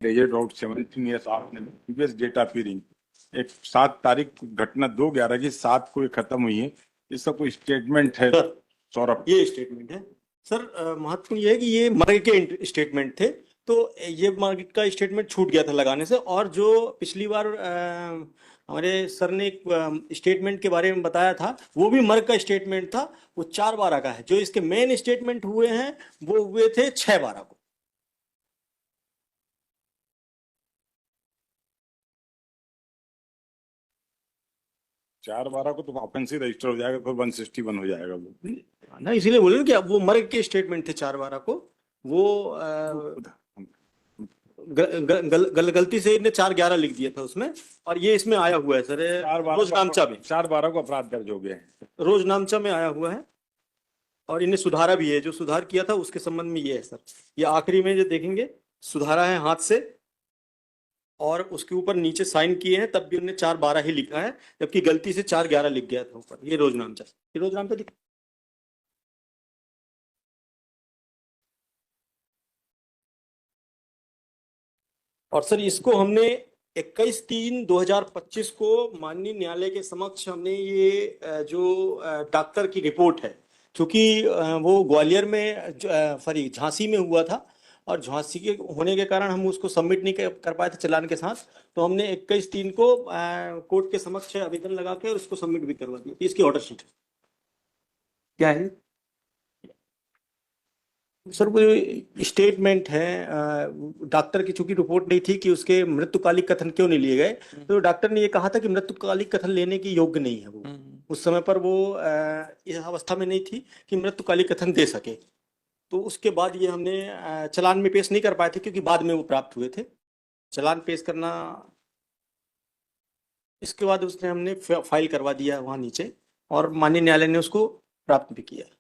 Desert out 17 years after previous date appearing। एक 7 तारीख घटना 2/11 की 7 को ये खत्म हुई है। इसका कोई स्टेटमेंट है सर, सौरभ? ये स्टेटमेंट है सर। महत्वपूर्ण ये है कि ये मर्ग के स्टेटमेंट थे, तो ये मर्ग का स्टेटमेंट छूट गया था लगाने से। और जो पिछली बार हमारे सर ने एक स्टेटमेंट के बारे में बताया था, वो भी मर्ग का स्टेटमेंट था। वो 4/12 का है। जो इसके मेन स्टेटमेंट हुए हैं वो हुए थे 6/12 को। 4/12 को तो ऑफेंसिव रजिस्टर हो जाएगा, फिर 161 हो जाएगा वो। ना, इसीलिए बोले ना कि अब वो मर्ग के स्टेटमेंट थे 4/12 को। वो गलती से इन्हें 4/11 लिख दिया था उसमें, और ये इसमें आया हुआ है सर, रोजनामचा में। 4/12 को अपराध दर्ज हो गया है, रोजनामचा में आया हुआ है, और इन्हें सुधारा भी है। जो सुधार किया था उसके संबंध में ये है सर। ये आखिरी में जो देखेंगे, सुधारा है हाथ से, और उसके ऊपर नीचे साइन किए हैं, तब भी उन्होंने 4/12 ही लिखा है, जबकि गलती से 4/11 लिख गया था ऊपर। ये रोजनामचा, ये रोजनामचा दिख। और सर इसको हमने 21/3/2025 को माननीय न्यायालय के समक्ष हमने ये जो डॉक्टर की रिपोर्ट है, क्योंकि वो ग्वालियर में सॉरी झांसी में हुआ था, और झांसी के होने के कारण हम उसको सबमिट नहीं कर पाए थे चालान के साथ। तो हमने 21/3 को कोर्ट के समक्ष आवेदन लगा के और उसको सबमिट भी करवा दिया। इसकी ऑर्डर शीट क्या है सर? वो स्टेटमेंट है डॉक्टर की, चूंकि रिपोर्ट नहीं थी कि उसके मृत्युकालिक कथन क्यों नहीं लिए गए, तो डॉक्टर ने ये कहा था कि मृत्युकालिक कथन लेने की योग्य नहीं है वो। उस समय पर वो इस अवस्था में नहीं थी कि मृत्युकालिक कथन दे सके। तो उसके बाद ये हमने चालान में पेश नहीं कर पाए थे, क्योंकि बाद में वो प्राप्त हुए थे। चालान पेश करना, इसके बाद उसने हमने फाइल करवा दिया वहाँ नीचे, और माननीय न्यायालय ने उसको प्राप्त भी किया।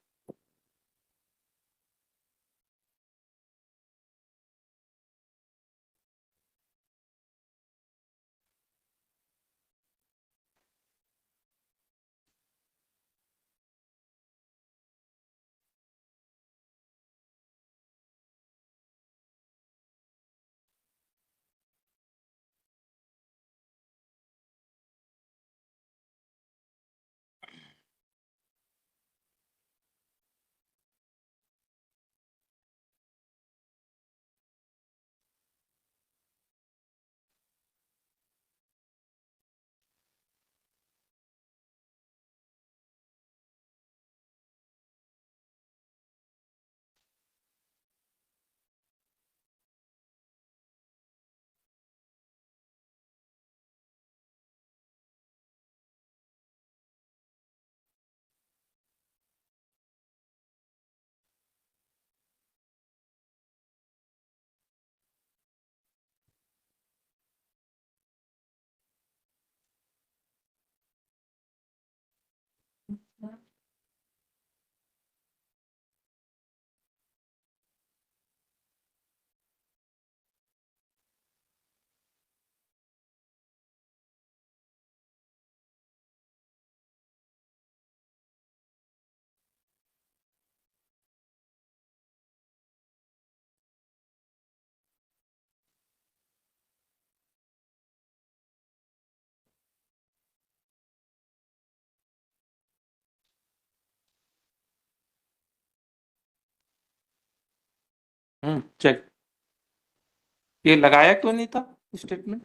चेक। ये लगाया क्यों नहीं था स्टेटमेंट?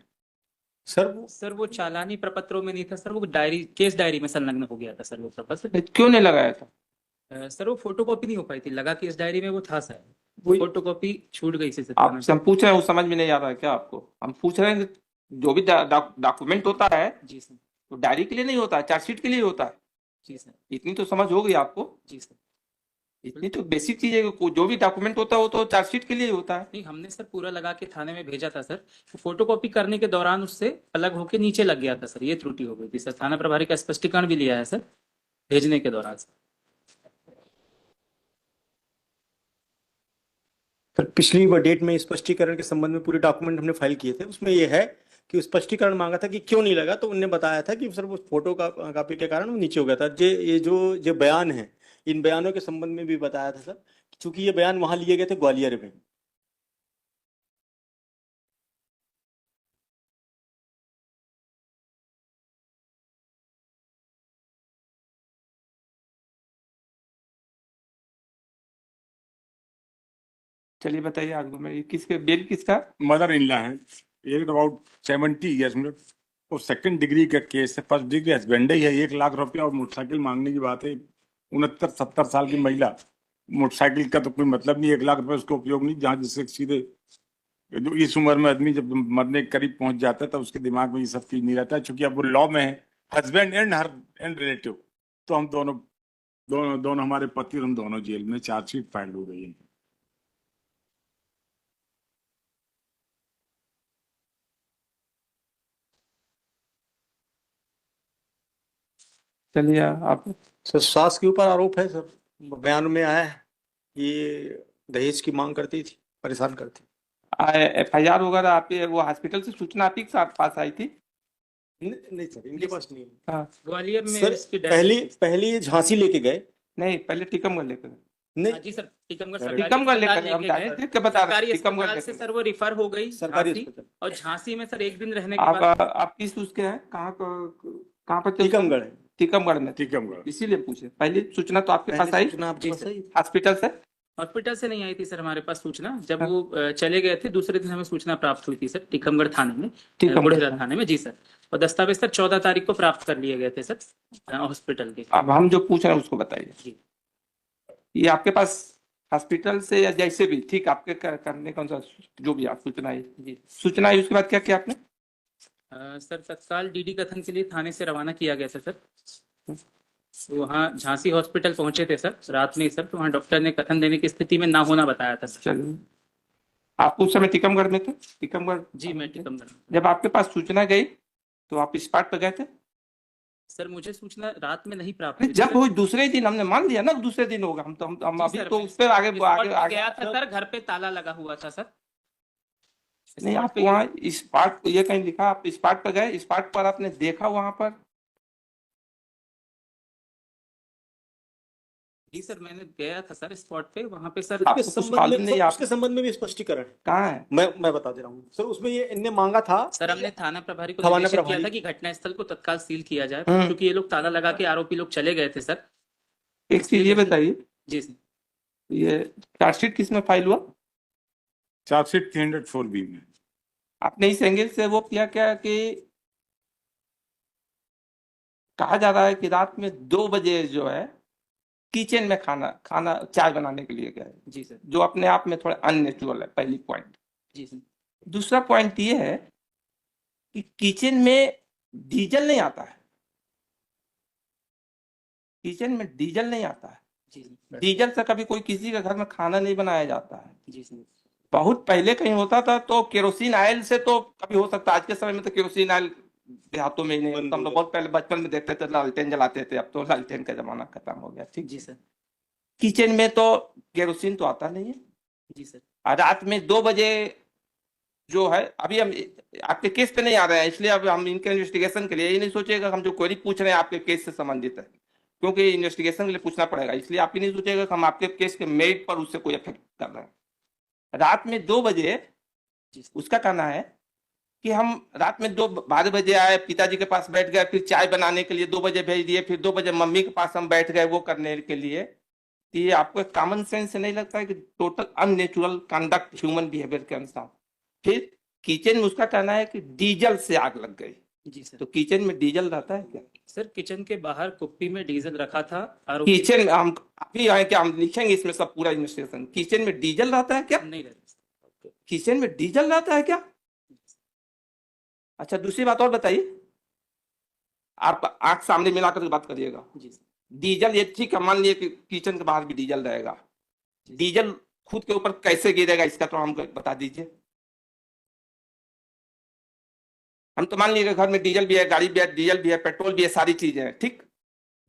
सर वो चालानी प्रपत्रों में नहीं था सर, वो डायरी, केस डायरी में संलग्न हो गया था सर वो प्रपत्र। क्यों नहीं लगाया था? सर वो फोटोकॉपी नहीं हो पाई थी, लगा केस डायरी में वो था सर, फोटोकॉपी छूट गई सर। आपसे हम पूछ रहे हैं, वो समझ में नहीं आ रहा है क्या आपको? हम पूछ रहे हैं कि जो भी डॉक्यूमेंट होता है जी सर, तो डायरी के लिए नहीं होता है, चार्जशीट के लिए होता है। जी सर, इतनी तो समझ होगी आपको। जी सर। इतनी तो बेसिक चीज है कि जो भी डॉक्यूमेंट होता है वो तो चार्जशीट के लिए ही होता है। नहीं, हमने सर पूरा लगा के थाने में भेजा था सर। फोटोकॉपी करने के दौरान उससे अलग होके नीचे लग गया था सर, ये त्रुटि हो गई थी सर। थाना प्रभारी का स्पष्टीकरण भी लिया है सर भेजने के दौरान सर। सर पिछली डेट में स्पष्टीकरण के संबंध में पूरे डॉक्यूमेंट हमने फाइल किए थे। उसमें ये है कि स्पष्टीकरण मांगा था कि क्यों नहीं लगा, तो उन्होंने बताया था कि सर वो फोटो का कॉपी के कारण वो नीचे हो गया था। ये जो बयान है, इन बयानों के संबंध में भी बताया था सर, क्योंकि ये बयान वहां लिए गए थे ग्वालियर में। चलिए बताइए आगे में, किसके बेल किसका? मदर इन लॉ है, एक अबाउट 70 ईयर्स में, वो सेकंड डिग्री का केस है, फर्स्ट डिग्री हस्बैंड ही है, 1 लाख रुपया और मोटरसाइकिल मांगने की बात है। 69-70 साल की महिला, मोटरसाइकिल का तो कोई मतलब नहीं, 1 लाख रुपए उसका उपयोग नहीं, जहाँ जिससे सीधे जो इस उम्र में आदमी जब मरने के करीब पहुंच जाता है तो उसके दिमाग में ये सब चीज नहीं रहता है, क्योंकि अब वो लॉ में है, husband and her and relative, तो हम दोनों दोनों दोनों हमारे पति और हम दोनों जेल में, चार्जशीट फाइल हो गई है। चलिए आप। सर सास के ऊपर आरोप है सर, बयान में आया है, ये दहेज की मांग करती थी, परेशान करती। FIR वगैरह आप वो हॉस्पिटल से सूचना आप ही के साथ पास आई थी? नहीं सर, इनके पास नहीं है। हाँ। ग्वालियर में सर इसकी death पहले हुई थी। पहले ये झांसी लेके गए। नहीं, पहले टीकमगढ़ लेकर गए। नहीं हाँ जी सर, टीकमगढ़ सर, सरकारी टीकमगढ़ अस्पताल लेकर हम लेके गए। देख के बता रहे सरकारी हैं, टीकमगढ़ अस्पताल से लेकर सर वो रिफर हो गई सरकारी झांसी, अस्पताल और झांसी में सर एक दिन रहने के आप बाद आप किस उसके हैं, कहाँ पर थे? टीकमगढ़ है। टीकमगढ़ में थे। टीकमगढ़। इसीलिए पूछे, पहले सूचना तो आपके पास आई सूचना आपके पास आई? हॉस्पिटल से? हॉस्पिटल से नहीं आई थी सर हमारे पास सूचना, जब वो चले गए थे दूसरे दिन हमें सूचना प्राप्त हुई थी सर, टीकमगढ़ थाने में, बुढ़ेरा थाने में जी सर। और दस्तावेज सर 14 तारीख को प्राप्त कर लिए गए थे सर हॉस्पिटल के। अब हम जो पूछ रहे हैं उसको बताइए। जी। ये आपके पास हॉस्पिटल से या जैसे भी ठीक आपके करने का जो भी आप सूचना आई, जी सूचना आई उसके बाद क्या किया आपने? सर तत्काल DD कथन के लिए थाने से रवाना किया गया था सर। तो वहाँ झांसी हॉस्पिटल पहुंचे थे सर रात में ही सर, तो वहाँ डॉक्टर ने कथन देने की स्थिति में ना होना बताया था सर। चलिए, आप उस समय टीकमगढ़ में थे? टीकमगढ़? जी मैं टीकमगढ़। जब आपके पास सूचना गई तो आप स्पॉट पर गए थे? सर मुझे सूचना रात में नहीं प्राप्त नहीं, हुई जब सर। वो दूसरे दिन हमने मान लिया ना दूसरे दिन होगा, हम जी अभी सर, तो मैं उस पर आगे स्पॉट आगे पे आगे गया था सर, घर पे ताला लगा हुआ था सर। नहीं, स्पॉट आप पे वहाँ स्पॉट ये कहीं लिखा, आप स्पॉट पर गए, स्पॉट पर आपने देखा वहां पर? जी सर मैंने गया था सर स्पॉट पे, वहाँ पे सर आपको उसके कुछ संबंध मालूम में नहीं? सर, आप उसके संबंध में भी स्पष्टीकरण है। कहाँ है? मैं बता दे रहा हूँ सर, उसमें ये इनने मांगा था सर, हमने थाना प्रभारी को थाना निर्देशित किया प्रभारी- था कि घटनास्थल को तत्काल सील किया जाए, हम्म। क्योंकि ये लोग ताला लगा के आरोपी लोग चले गए थे सर। एक चीज ये बताइए, जी सर। ये चार्जशीट किस में फाइल हुआ? चार्जशीट 304B में। आपने इस एंगल से वो किया क्या कि कहा जा रहा है कि रात में 2 बजे जो है किचन में खाना चाय बनाने के लिए गए, जी सर। जो अपने आप में थोड़ा अननेचुरल है, पहली पॉइंट। जी सर। दूसरा पॉइंट ये है कि किचन में डीजल नहीं आता है, किचन में डीजल नहीं आता है। जी सर। डीजल से कभी कोई किसी के घर में खाना नहीं बनाया जाता है। जी सर। बहुत पहले कहीं होता था तो केरोसिन ऑयल से तो कभी हो सकता है, आज के समय में तो केरोसिन ऑयल देहातों में ही नहीं होता। हम लोग बहुत पहले बचपन में देखते थे लालटेन जलाते थे, अब तो लालटेन का जमाना खत्म हो गया। ठीक, जी सर। किचन में तो केरोसिन तो आता नहीं है। जी सर। और रात में 2 बजे जो है, अभी हम आपके केस पे नहीं आ रहे हैं, इसलिए अब हम इनके इन्वेस्टिगेशन के लिए ये नहीं सोचेगा हम जो क्वेरी पूछ रहे हैं आपके केस से संबंधित है, क्योंकि इन्वेस्टिगेशन के लिए पूछना पड़ेगा, इसलिए आप ही नहीं सोचेगा कि हम आपके केस के मेरिट पर उससे कोई इफेक्ट कर रहे हैं। रात में 2 बजे उसका कहना है कि हम रात में 12 बजे आए, पिताजी के पास बैठ गए, फिर चाय बनाने के लिए 2 बजे भेज दिए, फिर 2 बजे मम्मी के पास हम बैठ गए वो करने के लिए। ये आपको कॉमन सेंस से नहीं लगता है कि total unnatural conduct human behaviour के अनुसार? फिर किचन में उसका कहना है कि डीजल से आग लग गई। जी सर। तो किचन में डीजल रहता है क्या? सर किचन के बाहर कुप्पी में डीजल रखा था आरोपी। किचन में हम अभी आए क्या, हम लिखेंगे इसमें सब पूरा इन्वेस्टिगेशन। किचन में डीजल रहता है क्या? नहीं रहता। किचन में डीजल रहता है क्या? अच्छा, दूसरी बात और बताइए, आप आंख सामने मिलाकर बात करिएगा। जी सर। डीजल ये ठीक है, मान लिए कि किचन के बाहर भी डीजल रहेगा, डीजल खुद के ऊपर कैसे गिरेगा इसका तो हमको बता दीजिए। हम तो मान लिए घर में डीजल भी है, गाड़ी भी है, डीजल भी है, पेट्रोल भी है, सारी चीजें हैं, ठीक,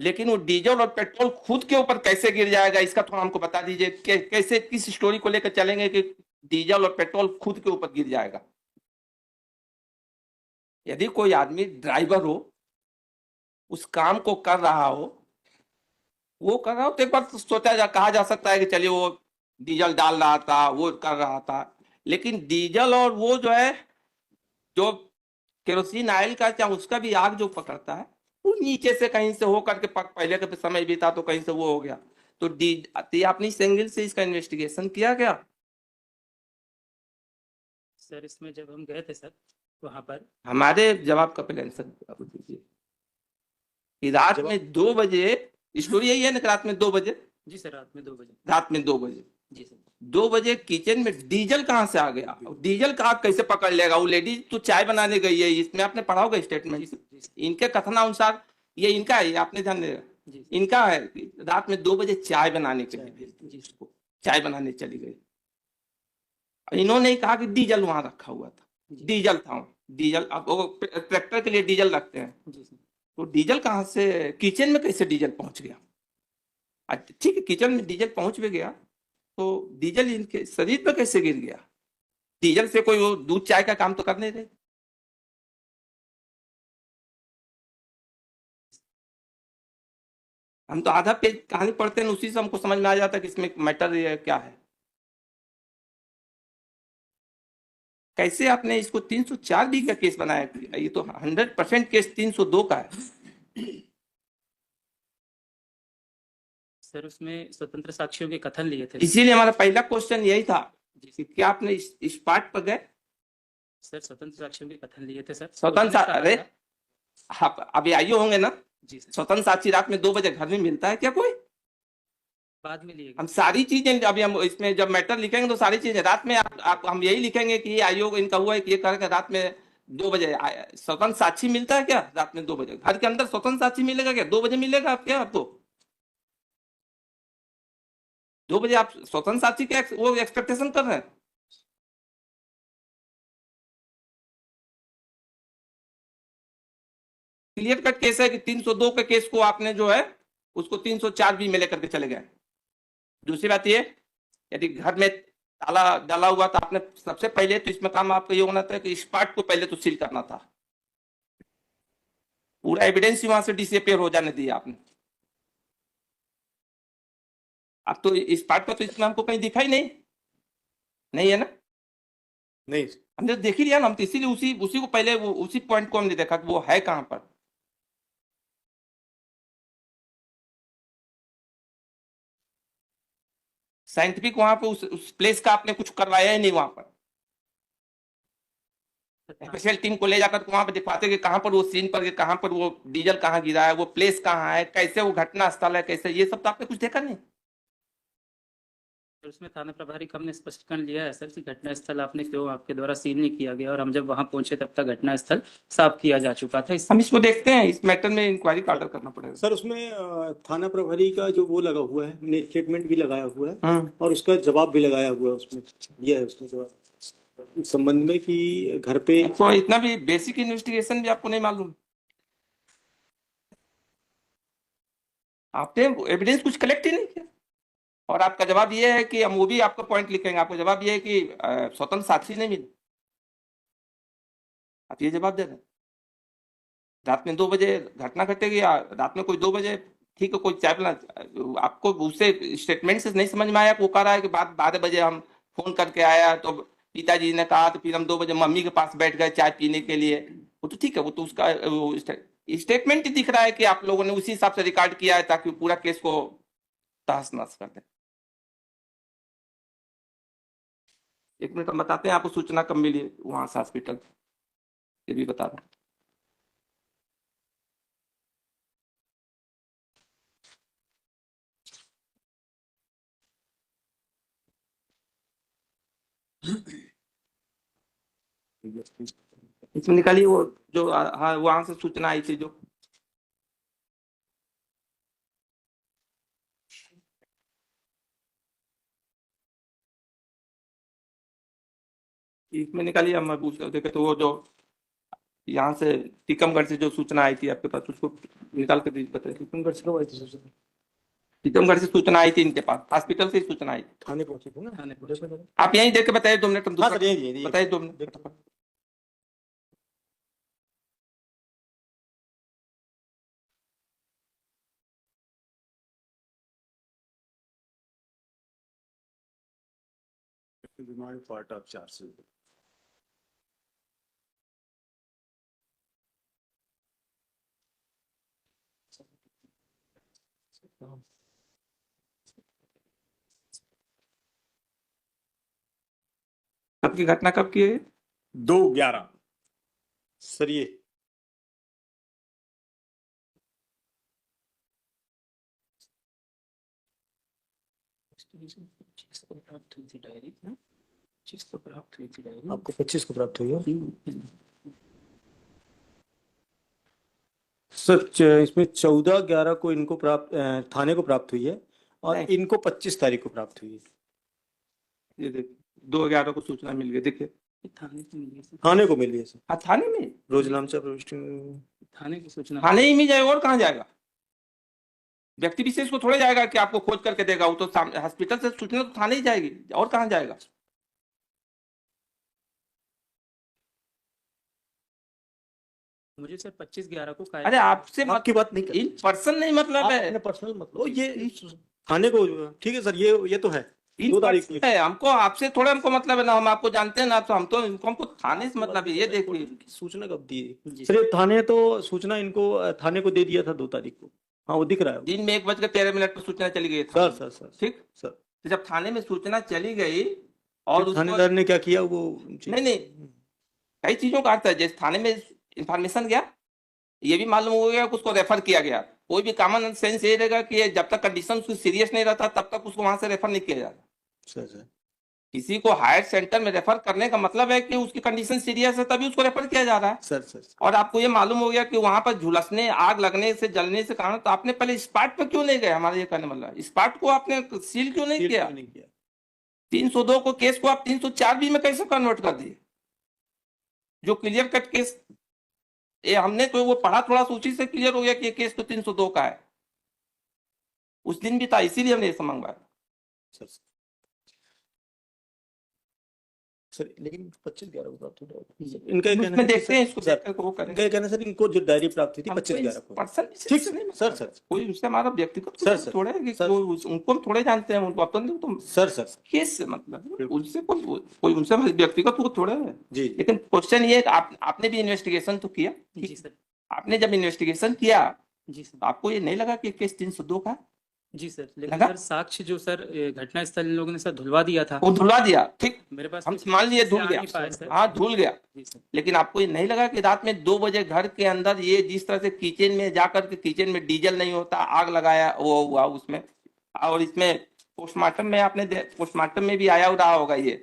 लेकिन वो डीजल और पेट्रोल खुद के ऊपर कैसे गिर जाएगा इसका थोड़ा हमको बता दीजिए। कैसे, किस स्टोरी को लेकर चलेंगे कि डीजल और पेट्रोल खुद के ऊपर गिर जाएगा? यदि कोई आदमी ड्राइवर हो, उस काम को कर रहा हो, वो कर रहा हो तो एक बार तो कहा जा सकता है कि चलिए वो डीजल डाल रहा था, वो कर रहा था, लेकिन डीजल और वो जो है जो केरोसिन ऑयल का चाहे उसका भी आग जो पकड़ता है वो नीचे से कहीं से हो करके पहले के समय भी था तो कहीं से वो हो गया। तो आपने इस एंगल से इसका इन्वेस्टिगेशन किया गया सर इसमें जब हम गए थे सर वहां पर, हमारे जवाब का पहले आंसर आप दीजिए कि रात जवाब- में 2 बजे, स्टोरी यही है ना कि रात में 2 बजे, जी सर रात में 2 बजे, रात में 2 बजे, जी सर 2 बजे किचन में डीजल कहाँ से आ गया? डीजल का आप कैसे पकड़ लेगा? वो लेडीज तो चाय बनाने गई है, इसमें आपने पढ़ा होगा जी स्टेटमेंट। सर, जी सर, इनके कथनानुसार ये इनका है, ये आपने ध्यान देगा, जी सर, इनका है कि रात में 2 बजे चाय बनाने के लिए भेज दिया जी उसको, चाय बनाने चली गई। इन्होंने ही कहा कि डीजल वहां रखा हुआ था, जी डीजल था, डीजल, अब वो ट्रैक्टर के लिए डीजल रखते हैं, जी सर, तो डीजल कहाँ से किचन में कैसे डीजल पहुंच गया? अच्छा ठीक है, किचन में डीजल पहुंच भी गया, तो डीजल इनके शरीर पर कैसे गिर गया? डीजल से कोई वो दूध चाय का काम तो कर नहीं रहे। हम तो आधा पेज कहानी पढ़ते हैं, उसी से हमको समझ में आ जाता है कि इसमें मैटर ये क्या है। कैसे आपने इसको 304 बी का केस बनाया? ये तो 100% केस 302 का है। सर उसमें स्वतंत्र साक्षियों के कथन लिए थे इसीलिए हमारा पहला क्वेश्चन यही था जी कि सर, क्या आपने इस पार्ट पर गए? सर स्वतंत्र साक्षियों के कथन लिए थे सर, स्वतंत्र उन्होंने कहा अरे था- आप अभी आइए होंगे ना, जी सर स्वतंत्र साक्षी रात में 2 बजे घर में मिलता है क्या कोई? बाद में लिए हम गए, सारी चीजें अभी हम इसमें जब मैटर लिखेंगे तो सारी चीजें रात में आप हम यही लिखेंगे कि ये आयोग इनका हुआ है कि ये करेगा रात में 2 बजे स्वतंत्र साक्षी मिलता है क्या रात में 2 बजे? घर के अंदर स्वतंत्र साक्षी मिलेगा क्या 2 बजे मिलेगा? आप क्या आपको 2 बजे आप स्वतंत्र साक्षी के वो एक्सपेक्टेशन कर रहे हैं? क्लियर कट केस है कि 302 के केस को आपने जो है उसको 304 बी में लेकर के चले गए। दूसरी बात ये, यदि घर में ताला डाला हुआ था, आपने सबसे पहले तो इसमें काम आपका ये होना था कि इस पार्ट को पहले तो सील करना था, पूरा एविडेंस ही वहां से डिसअपियर हो जाने दिया आपने। अब तो इस पार्ट पर तो इसमें हमको कहीं दिखा ही नहीं, नहीं है ना? नहीं हमने तो देख ही लिया ना, हम तो इसीलिए उसी उसी को पहले वो उसी पॉइंट को हमने देखा कि वो है कहां पर। साइंटिफिक वहां पे उस प्लेस का आपने कुछ करवाया ही नहीं वहां पर। स्पेशल टीम को ले जाकर वहां पर दिखवाते कि कहां पर वो सीन पर, कहां पर वो डीजल कहां गिरा है, वो प्लेस कहां है, कैसे वो घटना स्थल है, कैसे, ये सब तो आपने कुछ देखा नहीं। सर उसमें थाना प्रभारी का हमने स्पष्टीकरण लिया है सर कि घटना स्थल आपने क्यों आपके द्वारा सील नहीं किया गया, और हम जब वहां पहुंचे तब तक घटना स्थल साफ किया जा चुका था। हम इसको देखते हैं, इस मैटर में इंक्वायरी का ऑर्डर करना पड़ेगा। सर उसमें थाना प्रभारी का जो वो लगा हुआ है, स्टेटमेंट भी लगाया हुआ है हम्म, और उसका जवाब भी लगाया हुआ है, उसमें दिया है उसका जवाब इस संबंध में कि घर पे आपको इतना भी बेसिक इन्वेस्टिगेशन भी आपको नहीं मालूम? आपने एविडेंस कुछ कलेक्ट ही नहीं किया, और आपका जवाब ये है कि हम वो भी आपका पॉइंट लिखेंगे, आपका जवाब ये है कि स्वतंत्र साक्षी नहीं मिली। आप ये जवाब दे रहे हैं रात में 2 बजे घटना घटेगी, या रात में कोई 2 बजे, ठीक है कोई चाय पिला, आपको उससे स्टेटमेंट से नहीं समझ में आया? वो कह रहा है कि 12 बजे हम फोन करके आया तो पिताजी ने कहा, तो फिर हम 2 बजे मम्मी के पास बैठ गए चाय पीने के लिए। वो तो ठीक है, वो तो उसका स्टेटमेंट ही दिख रहा है कि आप लोगों ने उसी हिसाब से रिकॉर्ड किया है ताकि पूरा केस को तहस नहस कर दें। 1 मिनट हम बताते हैं आपको सूचना कब मिली वहां से हॉस्पिटल, ये भी बता दें। इसमें निकालिए वो जो हाँ वहां से सूचना आई थी जो, इसमें निकालिए, हम पूछ रहे थे तो वो जो यहाँ से टीकमगढ़ से जो सूचना आई थी आपके पास, उसको निकाल कर बताइए। टीकमगढ़ से कब आई थी सूचना? टीकमगढ़ से सूचना आई थी इनके पास, हॉस्पिटल से ही सूचना आई थी। थाने पहुंचे थे ना? थाने पहुंचे। आप यहीं देख के बताइए 2 मिनट, हम हाँ दूसरा सर ये बताइए 2 मिनट। देखो। पार्ट ऑफ चार्ज कब की घटना कब की है? 2/11। सर ये आपको 25 को प्राप्त हुई है सर। इसमें 14/11 को इनको प्राप्त थाने को प्राप्त हुई है और नहीं। इनको 25 तारीख को प्राप्त हुई है। ये देखिए 2/11 को सूचना मिल गई, देखिए थाने को मिली है सर। हाँ थाने में, रोजनामचा प्रविष्टि थाने की सूचना थाने ही में जाएगा और कहाँ जाएगा? व्यक्ति विशेष को थोड़े जाएगा कि आपको खोज करके देगा, वो तो हॉस्पिटल से सूचना तो थाने ही जाएगी, और कहाँ जाएगा? मुझे सर 25/11 को अरे आपसे आपकी बात नहीं कर इन पर्सन नहीं मतलब है, पर्सनल मतलब ओ, ये थाने को ठीक है सर। ये तो है इन 2 तारीख पर्सन है, हमको आपसे थोड़ा हमको मतलब है ना, हम आपको जानते हैं ना, तो हमको थाने से मतलब है। ये देखिए सूचना कब दी जी सर? ये थाने तो सूचना इनको थाने को दे दिया था 2 तारीख को। हाँ वो दिख रहा है दिन में 1:13 पर सूचना चली गई सर। था। सर ठीक, सर तो जब थाने में सूचना चली गई और फिर उसको थानेदार ने क्या किया वो नहीं कई चीजों का अर्थ है, जैसे थाने में इंफॉर्मेशन गया, ये भी मालूम हो गया कि उसको रेफर किया गया। कोई भी कॉमन सेंस ये रहेगा कि जब तक कंडीशन उसकी सीरियस नहीं रहता तब तक उसको वहां से रेफर नहीं किया जाता। सर किसी को हायर सेंटर में रेफर करने का मतलब है कि उसकी कंडीशन सीरियस है, तभी उसको रेफर किया जा रहा है। सर और आपको ये मालूम हो गया कि वहां पर झुलसने, आग लगने से, जलने से कारण, तो आपने पहले स्पॉट पर क्यों नहीं गए? हमारा ये कहने मतलब स्पॉट को आपने सील क्यों नहीं किया? 302 को केस को आप 304 में कैसे कन्वर्ट कर दिए? जो क्लियर कट केस, ये हमने तो वो पढ़ा, थोड़ा सा उसी से क्लियर हो गया कि ये केस तो 302 का है। उस दिन भी था, इसीलिए हमने ये मंगवाया। सर लेकिन 25/11 को प्राप्त हुआ। इनका ये कहना उसमें है कि देखते हैं इसको, सर, देखकर को वो इनका करेंगे। ये कहना है सर इनको जो डायरी प्राप्त हुई थी हमको 25/11 को। पर्सन ठीक से नहीं सर। मतलब। सर कोई उससे हमारा व्यक्तिगत सर, सर, थोड़ा है कि सर। उनको हम थोड़े जानते हैं, उनको अपन तुम सर केस से मतलब, बिल्कुल। उनसे कोई उनसे हमारे व्यक्तिगत वो थोड़े है। जी लेकिन क्वेश्चन ये है कि आपने भी इन्वेस्टिगेशन तो किया, जी सर। आपने जब इन्वेस्टिगेशन किया जी सर। तो आपको ये नहीं लगा कि केस 302 का है? जी सर, लेकिन लगा? सर साक्ष्य जो सर घटना स्थल इन लोगों ने सर धुलवा दिया था। वो धुलवा दिया, ठीक, मेरे पास हम तो मान लिए से धुल आ गया, नहीं पाए सर। हाँ धुल गया। जी सर। लेकिन आपको ये नहीं लगा कि रात में 2 बजे घर के अंदर ये जिस तरह से किचन में जाकर के, किचन में डीजल नहीं होता, आग लगाया वो हुआ उसमें? और इसमें पोस्टमार्टम में आपने पोस्टमार्टम में भी आया रहा होगा ये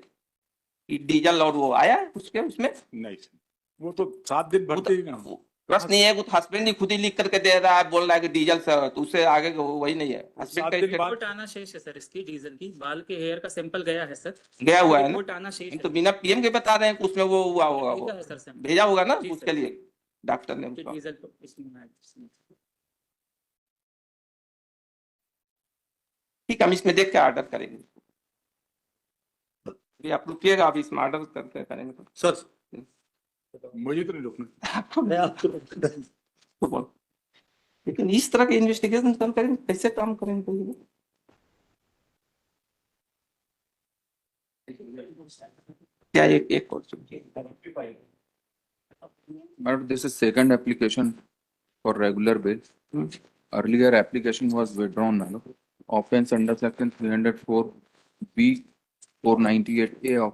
कि डीजल और वो आया उसके उसमें। नहीं सर, वो तो 7 दिन भरते ही ना। प्रश्न ये है कि हस्बैंड ही खुद ही लिख करके दे रहा है, बोल रहा है कि डीजल से, तो उससे आगे वही नहीं है। हस्बैंड 7 का दिन स्टेटमेंट बाद रिपोर्ट आना शेष है सर, इसकी डीजल की बाल के हेयर का सैंपल गया है सर। गया हुआ है ना, रिपोर्ट आना शेष हम है। तो बिना पीएम के बता रहे हैं कि उसमें वो हुआ होगा, वो भेजा है सर सैंपल। भेजा होगा ना जी सर। उसके लिए डॉक्टर ने कि उसको। डीजल को इसमें है। ठीक है, हम इसमें देख के ऑर्डर करेंगे। ये आप रुकिएगा, आप इसमें ऑर्डर करके करेंगे सर। मुझे तो नहीं रोकना। मैं आपको तो बोल। लेकिन इस तरह के इन्वेस्टिगेशन हम करेंगे, कैसे काम करेंगे? क्या एक और But this is second application for regular bail. Earlier application was withdrawn. No? Offense under section 304B 498A of